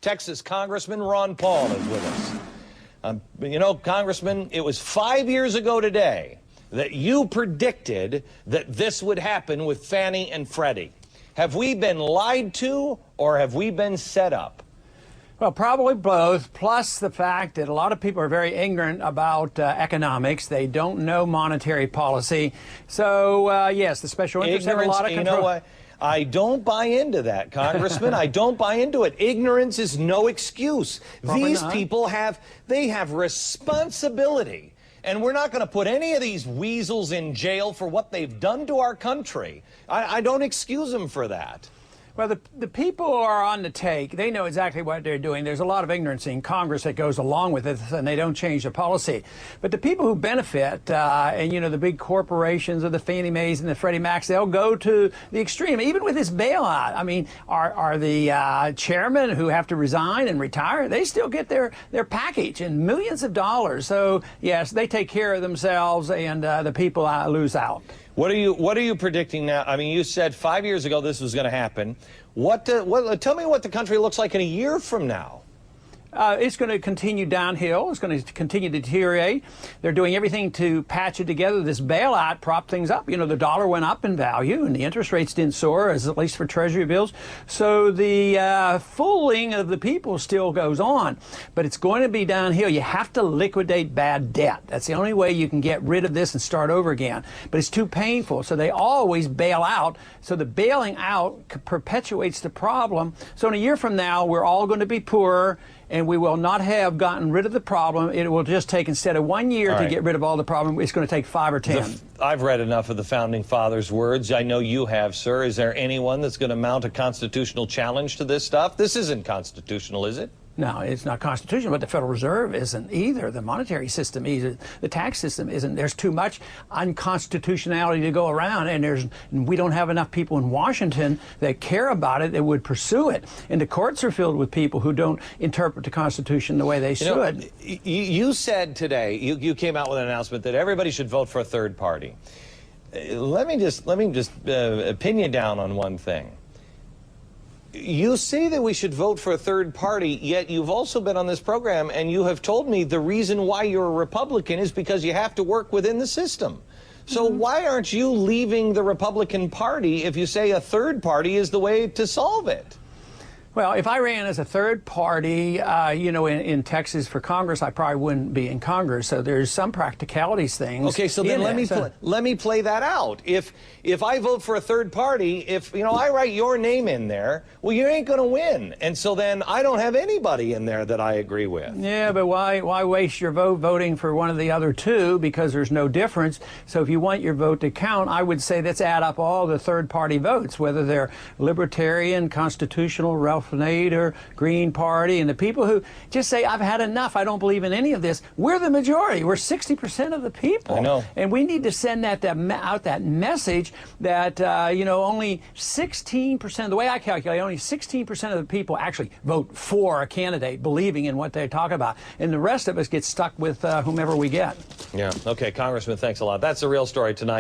Texas Congressman Ron Paul is with us. You know, Congressman, it was 5 years ago today that you predicted that this would happen with Fannie and Freddie. Have we been lied to, or have we been set up? Well, probably both, plus the fact that a lot of people are very ignorant about economics. They don't know monetary policy. So, yes, the special interests have a lot of control. You know what? I don't buy into that, Congressman. I don't buy into it. Ignorance is no excuse. These people have responsibility. And we're not going to put any of these weasels in jail for what they've done to our country. I don't excuse them for that. Well, the people who are on the take, they know exactly what they're doing. There's a lot of ignorance in Congress that goes along with it, and they don't change the policy. But the people who benefit, and, you know, the big corporations of the Fannie Mae's and the Freddie Macs, they'll go to the extreme, even with this bailout. I mean, are the chairmen who have to resign and retire, they still get their package in millions of dollars. So, yes, they take care of themselves, and the people lose out. What are you predicting now? I mean, you said 5 years ago this was going to happen. Tell me what the country looks like in a year from now. It's going to continue downhill. It's going to continue to deteriorate. They're doing everything to patch it together. This bailout propped things up. You know, the dollar went up in value, and the interest rates didn't soar, at least for Treasury bills. So the fooling of the people still goes on. But it's going to be downhill. You have to liquidate bad debt. That's the only way you can get rid of this and start over again. But it's too painful, so they always bail out. So the bailing out perpetuates the problem. So in a year from now, we're all going to be poorer, and we will not have gotten rid of the problem. It will just take, instead of 1 year to get rid of all the problem, it's going to take 5 or 10. I've read enough of the Founding Fathers' words. I know you have, sir. Is there anyone that's going to mount a constitutional challenge to this stuff? This isn't constitutional, is it? No, it's not constitutional, but the Federal Reserve isn't either. The monetary system isn't. The tax system isn't. There's too much unconstitutionality to go around, and we don't have enough people in Washington that care about it, that would pursue it. And the courts are filled with people who don't interpret the Constitution the way they should. You said today, you came out with an announcement that everybody should vote for a third party. Let me just pin you down on one thing. You say that we should vote for a third party, yet you've also been on this program and you have told me the reason why you're a Republican is because you have to work within the system. So why aren't you leaving the Republican Party if you say a third party is the way to solve it? Well, if I ran as a third party, you know, in Texas for Congress, I probably wouldn't be in Congress. So there's some practicalities things. Okay, so then let me play that out. If I vote for a third party, if, you know, I write your name in there, well, you ain't going to win. And so then I don't have anybody in there that I agree with. Yeah, but why waste your vote voting for one of the other two, because there's no difference. So if you want your vote to count, I would say let's add up all the third party votes, whether they're libertarian, constitutional, or Green Party, and the people who just say, I've had enough, I don't believe in any of this. We're the majority. We're 60% of the people. I know. And we need to send out that message that, you know, only 16%, the way I calculate, only 16% of the people actually vote for a candidate, believing in what they talk about. And the rest of us get stuck with whomever we get. Yeah. Okay, Congressman, thanks a lot. That's the real story tonight.